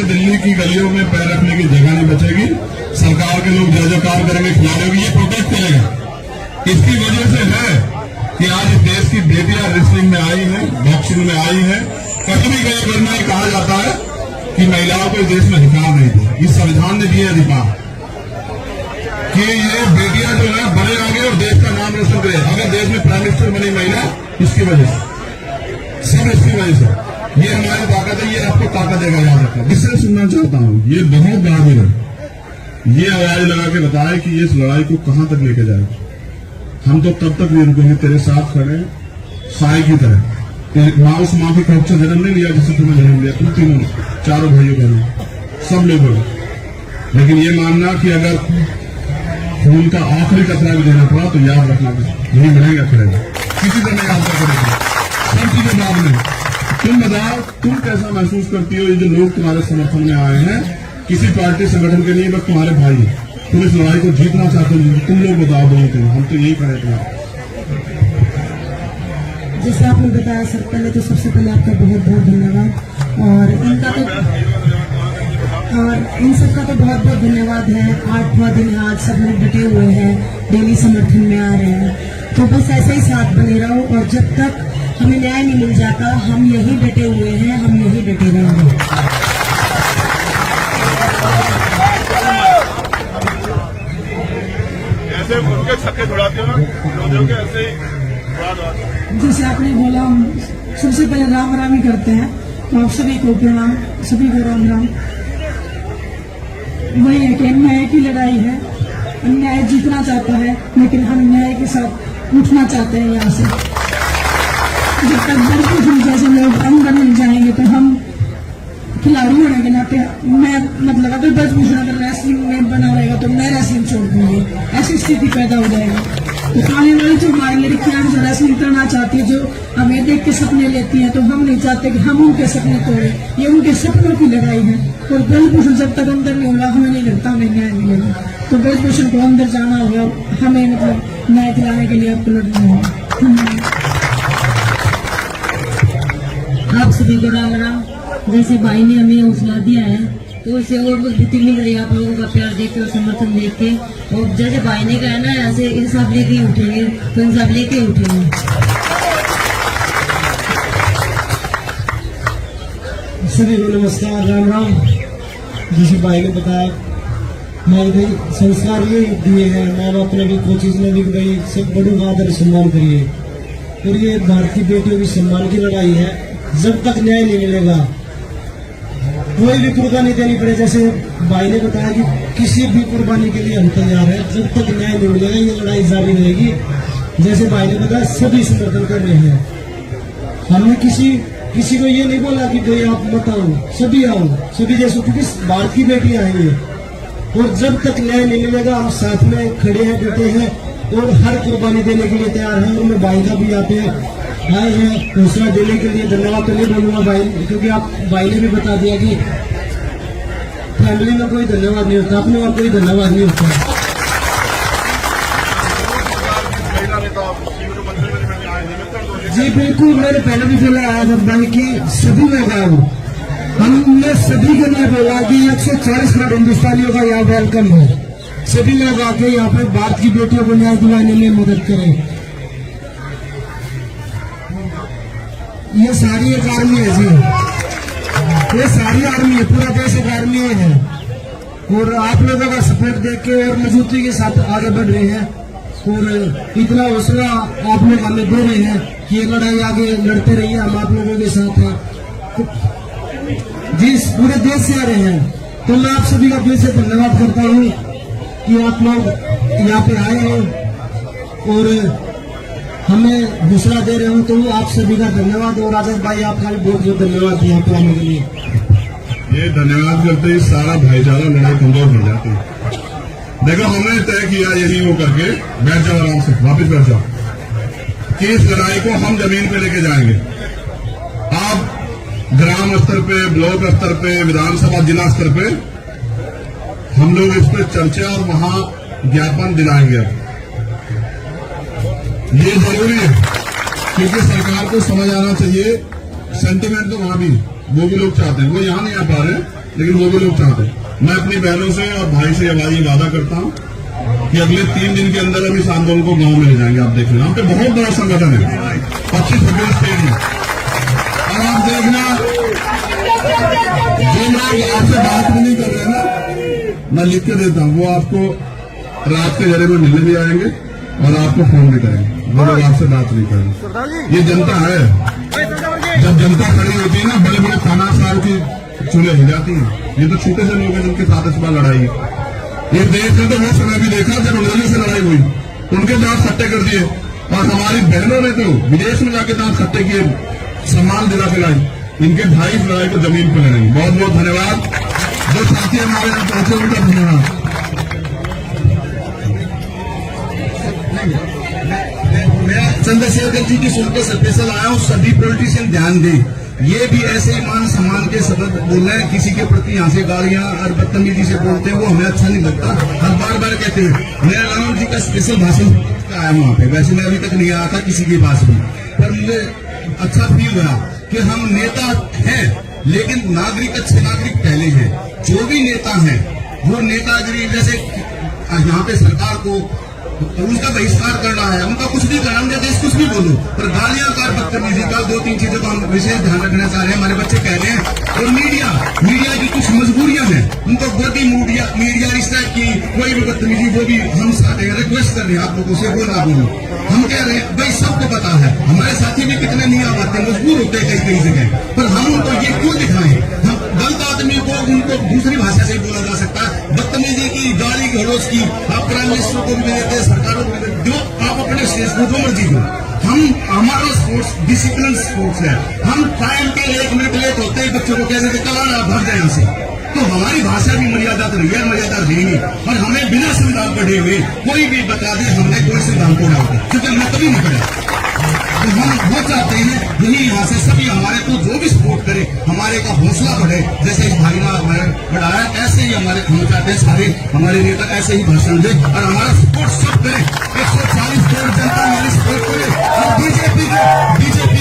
दिल्ली की गलियों में पैर रखने की जगह नहीं बचेगी। सरकार के लोग जय जयकार करेंगे, खिलाड़ियों की ये प्रोटेस्ट करेगा। इसकी वजह से है कि आज इस देश की बेटियां रेसलिंग में आई है, बॉक्सिंग में आई है। कभी कई घर में कहा जाता है कि महिलाओं को इस देश में अधिकार नहीं दिया। इस संविधान ने दिए अधिकार कि ये बेटियां जो है बड़े आगे और देश का नाम रोशन करे। अगर देश में प्राइम मिनिस्टर बनी महिला, इसकी वजह से, सब इसकी वजह से। ये हमारी ताकत है, ये आपको ताकत देगा, याद रखना। इससे सुनना चाहता हूँ, ये बहुत बहादुर है। ये आवाज लगा के बताए कि इस लड़ाई को कहां तक लेके जाए। हम तो तब तक नहीं रुकेंगे, तेरे साथ खड़े साई की तरह। माँ उस माँ की कोख से जन्म नहीं लिया जिससे तुम्हें जन्म लिया, तुम तीनों चारों भाइयों बहनों सब लोगों। लेकिन ये मानना कि अगर खून का आखिरी कतरा भी देना पड़ा तो याद रखना यही मिलेगा, खड़ेगा किसी तरह याद करेगा। सब चीजें बाद में तुम बताओ, तुम कैसा महसूस करती हो? ये जो लोग तुम्हारे समर्थन में आए हैं किसी पार्टी संगठन के नहीं, बस तुम्हारे भाई हैं। तुम इस लड़ाई को जीतना चाहते हो, तुम लोग बताओ बोलते हैं, हम तो यही करे थे। जैसे आपने बताया सर, पहले तो सबसे पहले आपका बहुत बहुत धन्यवाद। और इन सबका तो बहुत बहुत धन्यवाद है। 8वां दिन है आज, सब लोग डटे हुए हैं, डेली समर्थन में आ रहे हैं। तो बस ऐसे ही साथ बने रहो और जब तक हमें न्याय नहीं मिल जाता हम यही डटे हुए हैं, हम यही डटे रहेंगे। ऐसे उनके छक्के छुड़ाते हो ना, ऐसे जैसे आपने बोला, हम सबसे पहले राम राम ही करते हैं। तो आप सभी को प्रणाम, सभी को राम राम। वही है कि न्याय की लड़ाई है, न्याय जीतना चाहता है, लेकिन हम न्याय के साथ उठना चाहते हैं। यहाँ से जब तक बिल्कुल जैसे लोग अंदर नहीं जाएंगे तो हम खिलाड़ी होने के नाते, मैं मतलब अगर ब्रजभूषण अगर रेसलिंग में बना रहेगा तो मैं रेसलिंग छोड़ दूंगी, ऐसी स्थिति पैदा हो जाएगी। तो आने वाली जो हमारी लड़कियां जो रेसलिंग करना चाहती है, जो हमें देख के सपने लेती हैं, तो हम नहीं चाहते कि हम उनके सपने तोड़े। ये उनके सपनों की लड़ाई है। और ब्रजभूषण जब तक अंदर नहीं होगा हमें नहीं लगता हमें न्याय मिलेगा। तो ब्रजभूषण को अंदर जाना होगा, हमें मतलब न्याय दिलाने के लिए आपको लड़ना होगा। आप सभी को राम राम। जैसे भाई ने हमें हौसला दिया है तो इससे और मजबूती मिल रही है आप लोगों का प्यार देख के और समर्थन देख के। और जैसे भाई ने कहा ना, ऐसे इंसाफ लेके उठेंगे तो इंसाफ लेके उठेंगे। सभी को नमस्कार, राम राम। जैसे भाई ने बताया, हमारे भाई संस्कार ये दिए हैं, माँ बाप ने भी, कोचिज ने भी, भाई सब बड़ों का आदर सम्मान करिए। और ये भारतीय बेटियों की सम्मान की लड़ाई है। जब तक न्याय नहीं मिलेगा कोई भी कुर्बानी देनी पड़े। जैसे भाई ने बताया कि किसी भी कुर्बानी के लिए हम तैयार हैं। जब तक न्याय नहीं मिलेगा ये लड़ाई जारी रहेगी। जैसे भाई ने बताया, सभी समर्थन कर रहे हैं। हमने किसी को ये नहीं बोला कि भाई आप मत आओ, सभी आओ, सभी जैसे, क्योंकि भारत की बेटियां आएंगे। और जब तक न्याय नहीं मिलेगा हम साथ में खड़े हैं, डटे हैं और हर कुर्बानी देने के लिए तैयार हैं। और मैं भाई का भी यहाँ पे आए हैं हौसला देने के लिए। धन्यवाद तो नहीं बोलूंगा भाई, क्योंकि आप भाई ने भी बता दिया कि फैमिली में कोई धन्यवाद नहीं होता, अपने और कोई धन्यवाद नहीं होता। जी बिल्कुल, मैंने पहले भी बोला आज भाई की सभी लोग आओ। हमने सभी के लिए बोला कि 140 करोड़ हिंदुस्तानियों का यहाँ वेलकम है। सभी लोग आके यहाँ पे भारत की बेटियों को न्याय दिलाने में मदद करें। ये सारी एक आर्मी है जी, ये सारी आर्मी है, पूरा देश एक आर्मी है। और आप लोगों का सपोर्ट देख के और मजबूती के साथ आगे बढ़ रहे हैं। और इतना हौसला आप लोग हमें दे रहे हैं कि ये लड़ाई आगे लड़ते रहिए, हम आप लोगों के साथ हैं। जिस पूरे देश से आ रहे हैं, तो मैं आप सभी का दिल से धन्यवाद करता हूँ कि आप लोग यहाँ पे आए हैं और हमें हौसला दे रहे हो। तो आप सभी का धन्यवाद। और आजाद भाई आपका भी बहुत बहुत धन्यवाद यहाँ पे आने के लिए। ये धन्यवाद करते ही सारा भाईचारा लड़ाई कमजोर हो जाती है। देखो, हमने तय किया यही वो करके, बैठ जाओ आराम से, वापस बैठ जाओ, कि इस लड़ाई को हम जमीन पे लेके जाएंगे। आप ग्राम स्तर पे, ब्लॉक स्तर पे, विधानसभा, जिला स्तर पे हम लोग इस पर चर्चा और वहां ज्ञापन दिलाएंगे। ये जरूरी है क्योंकि सरकार को समझ आना चाहिए। सेंटिमेंट तो वहां भी, वो भी लोग चाहते हैं, वो यहाँ नहीं आ पा रहे। लेकिन वो भी लोग चाहते हैं। मैं अपनी बहनों से और भाई से ये वादा करता हूँ कि अगले 3 दिन के अंदर हम इस आंदोलन को गांव में ले जाएंगे। आप देख लेना, हम पे बहुत बड़ा संगठन है 25-26 स्टेट में। और आप देखना, जो लोग आपसे बात भी नहीं कर रहे हैं ना, मैं लिख के देता हूँ, वो आपको रात के जरिए में मिलने भी आएंगे और आपको फोन भी करेंगे। वो लोग आपसे बात नहीं करेंगे। ये जनता है। जब जनता खड़ी होती है ना, बड़े बड़े थाना साहब की चूल्हे हो जाती हैं। ये तो छोटे से लोग हैं जिनके साथ इस बार लड़ाई है। ये देश ने तो वो समय भी देखा जब अंग्रेजों से लड़ाई हुई, उनके दांत खट्टे कर दिए। और हमारी बहनों ने तो विदेश में जाके दांत खट्टे किए, सम्मान दिला के लाई। इनके भाई इस लड़ाई को जमीन पर लड़ेंगे। बहुत बहुत धन्यवाद। जो साथी हमारे यहाँ पहुंचे उनका धन्यवाद। मैं चंद्रशेखर जी की सुनकर स्पेशल आया हूँ। सभी पॉलिटिशियन ध्यान दें, ये भी ऐसे ही मान सम्मान के सबक बोल रहे हैं। किसी के प्रति यहाँ से गालियां और बदतमीजी से बोलते हैं, वो हमें अच्छा नहीं लगता। हम बार बार कहते हैं, मैं राम जी का स्पेशल भाषण आया हूँ वहाँ पे। वैसे मैं अभी तक नहीं आया था किसी के पास भी, पर मुझे अच्छा फील हुआ कि हम नेता हैं, लेकिन नागरिक अच्छे नागरिक पहले हैं। जो भी नेता हैं वो नेतागिरी, जैसे यहाँ पे सरकार को उनका बहिष्कार करना है, उनका कुछ भी करना, उनके देश कुछ भी बोलो, पर गालियां का, बदतमीजी का, 2-3 चीजों का हम विशेष ध्यान रखना चाह रहे हैं। हमारे बच्चे कह रहे हैं। और मीडिया की कुछ मजबूरियां हैं, उनको गोदी मीडिया इस टाइप की कोई भी बदतमीजी, वो भी हम रिक्वेस्ट कर रहे हैं आप लोगों से, वो ना बोलो। हम कह रहे हैं भाई सबको पता है, हमारे साथी भी कितने नहीं आ पाते, मजबूर होते हैं कई जगह, पर हम उनको ये क्यों दिखाएं? हम गलत आदमी को उनको दूसरी भाषा से बोला जा सकता है। बदतमीजी की, गाली गलौज की आप प्राइम मिनिस्टर को भी देते हैं, सरकारों को भी देते, जो आप अपने स्टेज को जो मर्जी दो। हमारा स्पोर्ट्स डिसिप्लिन स्पोर्ट्स है। हम टाइम के 1 मिनट लेट होते हैं, बच्चों को कहते थे कल आना, भाग जाए यहाँ से। तो हमारी भाषा भी मर्यादा तो रही है, मर्यादा रहेगी। और हमें बिना संविधान पढ़े हुए कोई भी बता दे हमने कोई संविधान पढ़ा होता, क्योंकि हमने कभी नहीं पढ़ा। तो हम वो चाहते हैं यही यहाँ से सभी हमारे को जो भी सपोर्ट करे, हमारे का हौसला बढ़े। जैसे इस भाई ने हमारे बढ़ाया, ऐसे ही हमारे हम चाहते हैं सारे हमारे नेता ऐसे ही भाषण दे और हमारा सपोर्ट सब करे। 140 करोड़ जनता हमारी सपोर्ट करे और बीजेपी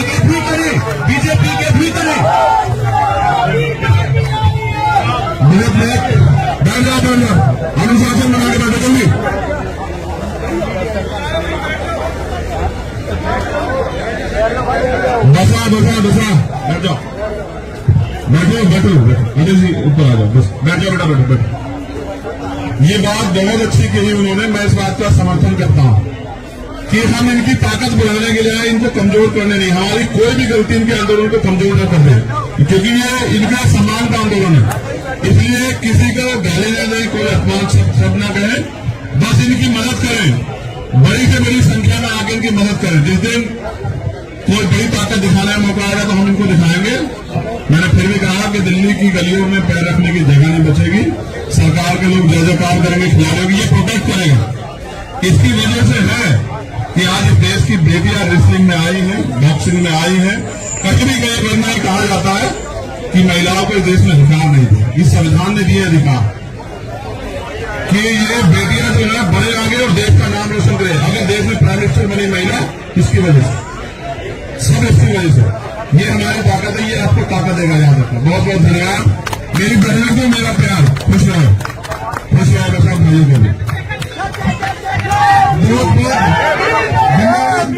के भी करे। बैठ जाओ, अनुशासन बना के बैठे कभी। बसा बैठ जाओ, बैठो अजय जी ऊपर आ जाओ, बस बैठ जाओ बेटा, बैठो। ये बात बहुत अच्छी कही उन्होंने, मैं इस बात का समर्थन करता हूँ कि हम इनकी ताकत बढ़ाने के लिए इनको कमजोर करने नहीं, हमारी कोई भी गलती इनके आंदोलन को कमजोर न कर दे, क्योंकि ये इनका सम्मान का आंदोलन है। इसलिए किसी को गाली न दें, कोई अपमान शब्द न कहें, बस इनकी मदद करें, बड़ी से बड़ी संख्या में आकर इनकी मदद करें। जिस दिन कोई बड़ी ताकत दिखाने का मौका आएगा तो हम इनको दिखाएंगे। मैंने फिर भी कहा कि दिल्ली की गलियों में पैर रखने की जगह नहीं बचेगी, सरकार के लोग जय जयकार करेंगे, खिलाड़ेंगे, ये प्रोटेक्ट करेगा। इसकी वजह से है कि आज इस देश की बेटियां रेसलिंग में आई हैं, बॉक्सिंग में आई हैं। कभी भी गए वरना कहा जाता है कि महिलाओं को इस देश में अधिकार नहीं दिया, इस संविधान ने दिए अधिकार कि ये बेटियां जो है बड़े आगे और देश का नाम रोशन करे। अगर देश में प्राइम मिनिस्टर बनी महिला, किसकी वजह से? सब इसकी वजह से। ये हमारी ताकत है, ये आपको ताकत देगा, याद रखना। बहुत बहुत धन्यवाद। मेरी बहनों को मेरा प्यार, खुश रहो सब भाइयों को भी बहुत बहुत धन्यवाद।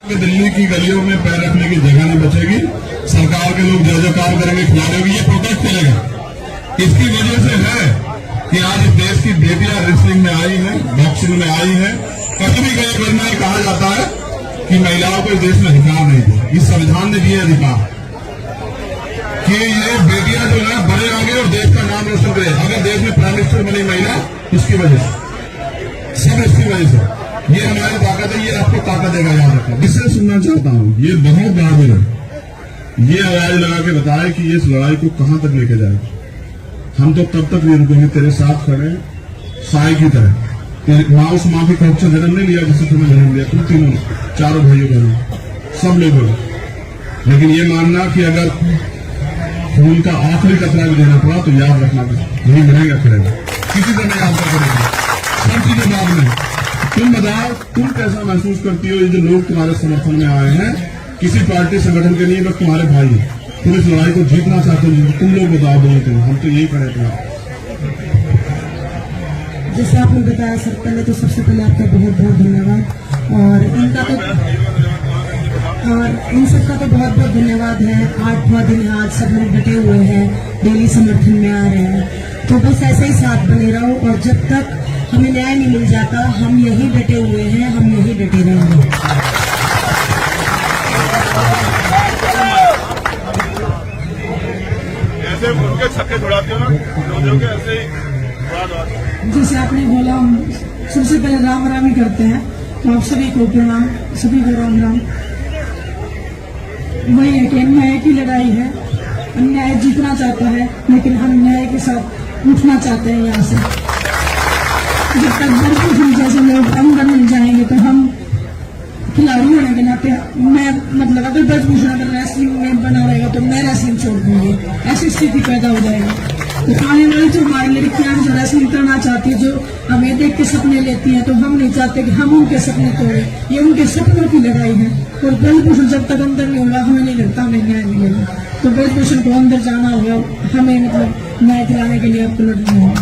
दिल्ली की गलियों में पैर रखने की जगह नहीं बचेगी, सरकार के लोग जय जयकार करेंगे, खिलाड़ेंगे, ये प्रोटेक्ट करेगा। इसकी वजह से है कि आज इस देश की बेटियां रेसलिंग में आई हैं, बॉक्सिंग में आई हैं। कभी भी गए वरना कहा जाता है कि महिलाओं को इस देश में अधिकार नहीं दिया, इस संविधान ने दिए अधिकार कि ये बेटियां जो है बड़े आगे और देश का नाम रोशन करे। अगर देश में प्राइम मिनिस्टर बनी महिला, इसकी वजह से, सब इसकी वजह से। ये हमारी ताकत है, ये आपको ताकत देगा, याद रखना। इससे सुनना चाहता हूँ, ये बहुत बहादुर है, ये आवाज लगा के बताए कि इस लड़ाई को कहां तक लेके जाए। हम तो तब तक नहीं रुकेंगे, तेरे साथ खड़े साई की तरह। माँ उस माँ की कोख से जन्म नहीं लिया जिससे तुम्हें जन्म लिया, तुम तीनों चारों भाइयों बहनों सब लोगों ने। लेकिन ये मानना कि अगर खून का आखिरी कतरा भी देना पड़ा तो याद रखना नहीं मिलेगा, खड़ेगा किसी तरह याद करेगा। सब चीजें बाद में तुम बताओ, तुम कैसा महसूस करती हो ये जो लोग तुम्हारे समर्थन में आए हैं, किसी पार्टी संगठन के लिए बस तुम्हारे भाई हैं। तुम इस लड़ाई को जीतना चाहते हो, तुम लोग बताओ बोलते हो, हम तो यही खड़े थे। जैसे आपने बताया सर, पहले तो सबसे पहले आपका बहुत बहुत धन्यवाद, और इन सबका तो बहुत बहुत धन्यवाद है। 8वां दिन है आज, सब लोग डटे हुए हैं, डेली समर्थन में आ रहे हैं। तो बस ऐसे ही साथ बने रहो, और जब तक हमें न्याय नहीं मिल जाता हम यही डटे हुए हैं, हम यही डटे रहेंगे। ऐसे उनके छक्के छुड़ाते हो ना, ऐसे ही जैसे आपने बोला, हम सबसे पहले राम राम ही करते हैं, तो आप सभी को प्रणाम, सभी को राम राम। वही है कि न्याय की लड़ाई है, अन्याय जीतना चाहता है, लेकिन हम न्याय के साथ उठना चाहते हैं यहाँ से। जब तक बड़े जैसे लोग अंदर मिल जाएंगे तो हम खिलाड़ी होने के नाते, मैं मतलब अगर ब्रजभूषण अगर रेसलिंग में बना रहेगा तो मैं रेसलिंग छोड़ दूंगी, ऐसी स्थिति पैदा हो जाएगी। तो आने वाली जो हमारी लड़कियां जो रेसलिंग करना चाहती है, जो हमें देख के सपने लेती हैं, तो हम नहीं चाहते कि हम उनके सपने तोड़े। ये उनके सपनों की लड़ाई है, और ब्रजभूषण जब तक अंदर नहीं होगा हमें नहीं लगता हमें न्याय मिलेगा। तो ब्रजभूषण को अंदर जाना होगा, हमें मतलब न्याय दिलाने के लिए आपको लड़ना होगा।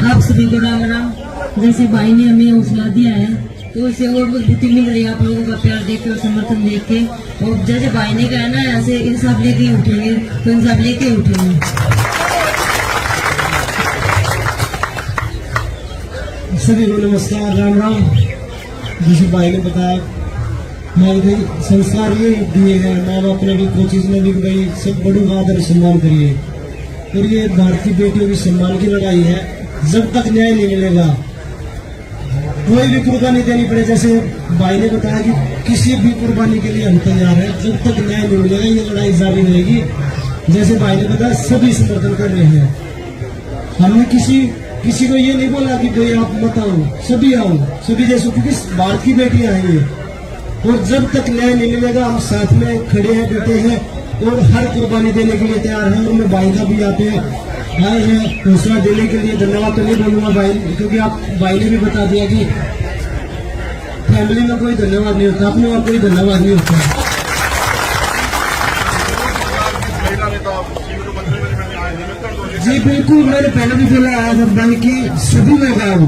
आप सभी को राम राम। जैसे भाई ने हमें हौसला दिया है, तो इससे और मजबूती मिल रही है आप लोगों का प्यार देख के और समर्थन देख के। और जैसे भाई ने कहा ना, ऐसे इंसाफ लेके ही उठेंगे, तो इंसाफ लेके ही उठेंगे। सभी को नमस्कार, राम राम। जैसे भाई ने बताया, माँ भाई संस्कार ये दिए हैं, माँ बाप ने भी, कोचिज ने भी, भाई सब बड़ों का आदर सम्मान करिए। और ये भारतीय बेटियों की सम्मान की लड़ाई है। जब तक न्याय नहीं मिलेगा, कोई भी कुर्बानी देनी पड़े, जैसे भाई ने बताया कि किसी भी कुर्बानी के लिए हम तैयार हैं। जब तक न्याय नहीं मिलेगा ये लड़ाई जारी रहेगी। जैसे भाई ने बताया, सभी समर्थन कर रहे हैं। हमने किसी को ये नहीं बोला कि भाई आप मत आओ, सभी आओ, सभी जैसे, क्योंकि भारत की बेटियां हैं ये। और जब तक न्याय नहीं मिलेगा हम साथ में खड़े हैं, बैठे हैं, और हर कुर्बानी देने के लिए तैयार हैं। और मैं भाई का भी यहाँ पे आए हैं हौसला देने के लिए। धन्यवाद तो नहीं बोलूंगा भाई, क्योंकि आप भाई ने भी बता दिया कि फैमिली में कोई धन्यवाद नहीं होता, अपने और कोई धन्यवाद नहीं होता। जी बिल्कुल, मैंने पहले भी बोला आया था भाई की सभी लोग आए हो,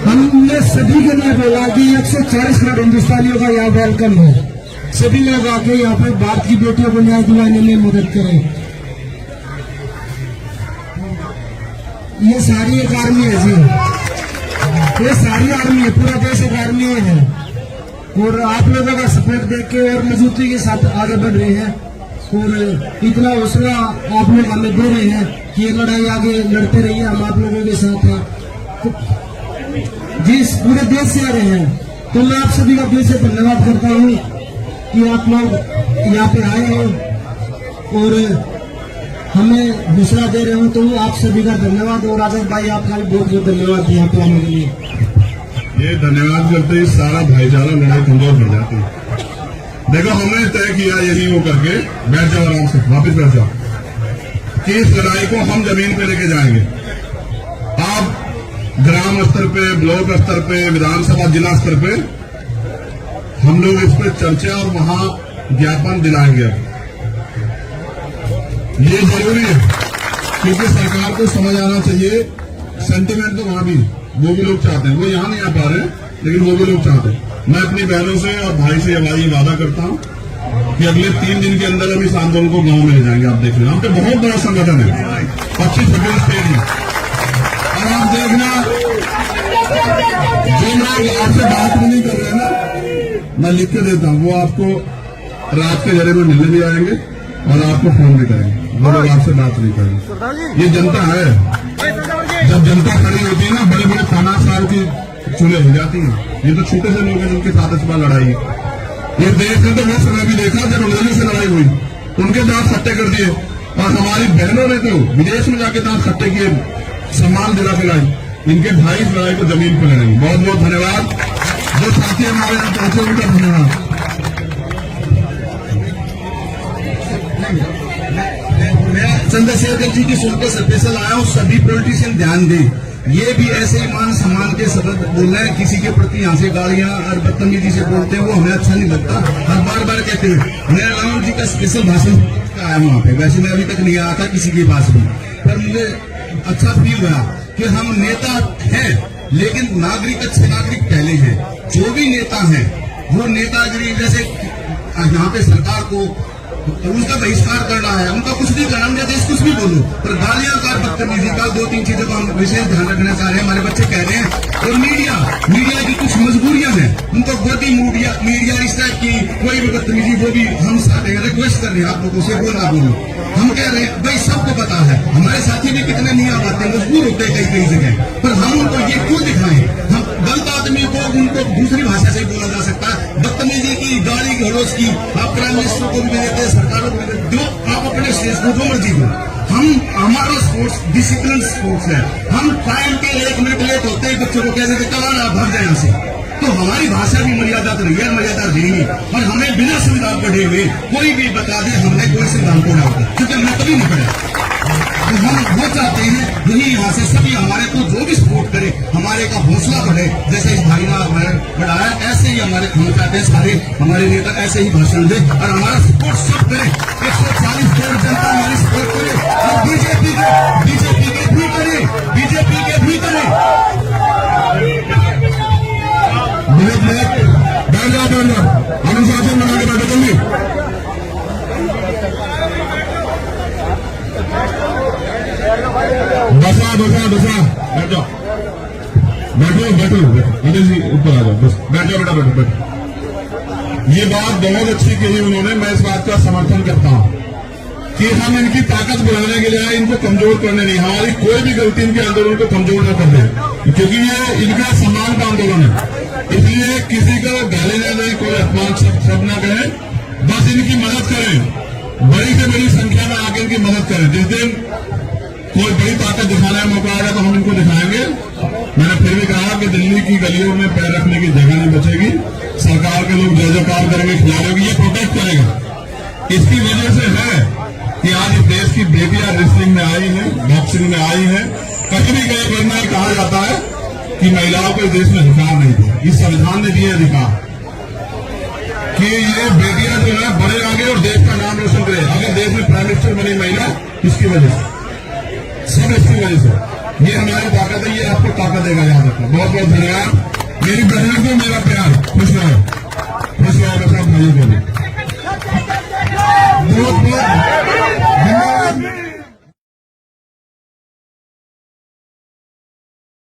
हमने सभी के लिए बोला कि 140 करोड़ हिंदुस्तानियों का यहाँ वेलकम है। सभी लोग आके यहाँ पे भारत की बेटियों को न्याय दिलाने में मदद करें। ये सारी एक आर्मी है जी, ये सारी आर्मी है, पूरा देश एक आर्मी है। और आप लोगों का सपोर्ट देख के और मजबूती के साथ आगे बढ़ रहे हैं, और इतना हौसला आप लोग हमें दे रहे हैं कि ये लड़ाई आगे लड़ते रहिए, हम आप लोगों के साथ हैं। तो जिस पूरे देश से आ रहे हैं, तो मैं आप सभी का दिल से धन्यवाद करता हूँ कि आप लोग यहाँ पे आए हो और हमें हौसला दे रहे हो। तो आप सभी का धन्यवाद, और आजाद भाई आपका भी बहुत बहुत धन्यवाद यहाँ पे आने के लिए। ये धन्यवाद करते ही सारा भाईचारा लड़ाई कमजोर पड़ जाती है। देखो, हमने तय किया यही वो करके, बैठ जाओ आराम से, वापस बैठ जाओ, कि इस लड़ाई को हम जमीन पे लेके जाएंगे। आप ग्राम स्तर पे, ब्लॉक स्तर पे, विधानसभा जिला स्तर पे हम लोग इस पे चर्चा और वहां ज्ञापन दिलाएंगे। ये जरूरी है, क्योंकि सरकार को समझ आना चाहिए। सेंटिमेंट तो वहां भी, वो भी लोग चाहते हैं, वो यहाँ नहीं आ पा रहे, लेकिन वो भी लोग चाहते हैं। मैं अपनी बहनों से और भाई से ये वादा करता हूँ कि अगले 3 दिन के अंदर हम इस आंदोलन को गांव में ले जाएंगे। आप देख लेना, हम पे बहुत बड़ा संगठन है, 25-26 स्टेट में। और आप देखना, जो लोग आपसे बात भी नहीं कर रहे हैं ना, मैं लिख के देता हूँ, वो आपको रात के जरिए में मिलने भी आएंगे और आपको फोन भी करेंगे। वो लोग आपसे बात नहीं करेंगे। ये जनता है, जब जनता खड़ी होती है ना, बड़े बड़े 50 साल की चुने हो जाती हैं। ये तो छोटे से लोग हैं जिनके साथ इस बार लड़ाई है। ये देश ने तो वो समय भी देखा जब अंग्रेजों से लड़ाई हुई, उनके दांत खट्टे कर दिए, और हमारी बहनों ने तो विदेश में जाके दांत खट्टे किए, सम्मान दिला के लाई। इनके भाई इस लड़ाई को जमीन पर लड़ेंगे। बहुत बहुत धन्यवाद। जो साथी हमारे यहाँ पहुंचे उनका धन्यवाद। मैं चंद्रशेखर जी की सुनकर स्पेशल आया हूँ। सभी पॉलिटिशियन ध्यान दें, ये भी ऐसे ही मान सम्मान के शब्द बोल रहे हैं, किसी के प्रति यहाँ से गालियां और बदतमीजी से बोलते हैं, वो हमें अच्छा नहीं लगता। हम बार बार कहते हैं, मैं राम जी का स्पेशल भाषण आया वहां पे, वैसे मैं अभी तक नहीं आया था किसी के पास भी, पर मुझे अच्छा फील हुआ कि हम नेता हैं लेकिन नागरिक अच्छे नागरिक पहले हैं। जो भी नेता हैं वो नेतागिरी, जैसे यहाँ पे सरकार को उनका बहिष्कार करना है, उनका कुछ नहीं करना, उनका देश कुछ भी बोलो, पर गालियां का बदतमीजी का 2-3 चीजों का हम विशेष ध्यान रखना चाह रहे हैं। हमारे बच्चे कह रहे हैं और मीडिया की कुछ मजबूरियां हैं, उनको गोदी मीडिया इस टाइप की कोई भी बदतमीजी, वो भी हम रिक्वेस्ट कर रहे हैं आप लोगों से, वो ना बोलो। हम कह रहे हैं भाई सबको पता है, हमारे साथी भी कितने नहीं आ पाते, मजबूर होते हैं कई जगह, पर हम उनको ये क्यों दिखाएं? हम गलत आदमी को उनको दूसरी भाषा से बोला जा सकता है, बदतमीजी की, गाली गलौज की आप प्राइम मिनिस्टर को भी देते हैं, सरकारों को भी देते, जो आप अपने स्टेज को जो मर्जी हो। हमारा स्पोर्ट्स डिसिप्लिन स्पोर्ट्स है, हम टाइम के 1 मिनट लेट होते हैं, बच्चों को कहते थे कल आप भाग जाए यहाँ से, तो हमारी भाषा भी मर्यादा तो रही है, मर्यादा रहेगी। और हमें बिना संविधान पढ़े हुए कोई भी बता दे हमने कोई संविधान पढ़ा होता, क्योंकि हमने कभी नहीं पढ़ा। तो हम वो चाहते हैं यही यहाँ से सभी हमारे को जो भी सपोर्ट करे, हमारे का हौसला बढ़े, जैसे इस भाई ने हमारे बढ़ाया, ऐसे ही हम चाहते हैं सारे हमारे नेता ऐसे ही भाषण दे और हमारा सपोर्ट सब करे। 140 करोड़ जनता हमारी सपोर्ट करे और बीजेपी के भी करे, बीजेपी के भी करे। बैठ जाओ, अनुशासन बना के बैठो जल्दी। बसा बैठ जाओ, बैठो अनिल जी ऊपर आ जाओ, बस बैठ जाओ बेटा, बैठो। ये बात बहुत अच्छी कही उन्होंने, मैं इस बात का समर्थन करता हूँ कि हम इनकी ताकत बढ़ाने के लिए इनको कमजोर करने नहीं, हमारी कोई भी गलती इनके आंदोलन को कमजोर न कर दे, क्योंकि ये इनका सम्मान का आंदोलन है। इसलिए किसी का गाली न दें, कोई अपमान सब न करें, बस इनकी मदद करें, बड़ी से बड़ी संख्या में आके इनकी मदद करें। जिस दिन कोई बड़ी ताकत दिखाने का मौका आएगा तो हम इनको दिखाएंगे। मैंने फिर भी कहा कि दिल्ली की गलियों में पैर रखने की जगह नहीं बचेगी, सरकार के लोग जय जयकार करेंगे, खिलाड़ेंगे, ये प्रोटेक्ट करेगा। इसकी वजह से है कि आज इस देश की बेटियां रेसलिंग में आई हैं, बॉक्सिंग में आई हैं। कहीं भी गए करना कहा जाता है कि महिलाओं को इस देश में अधिकार नहीं थे, इस संविधान ने दिए अधिकार कि ये बेटियां जो है बड़े आगे और देश का नाम रोशन करे। अगर देश में प्राइम मिनिस्टर बनी महिला, इसकी वजह से, सब इसकी वजह से, ये हमारी ताकत है, ये आपको ताकत देगा, याद रखना। बहुत बहुत धन्यवाद। मेरी बहन को मेरा प्यार, खुश रहो मेरे साथ भाइयों को भी बहुत बहुत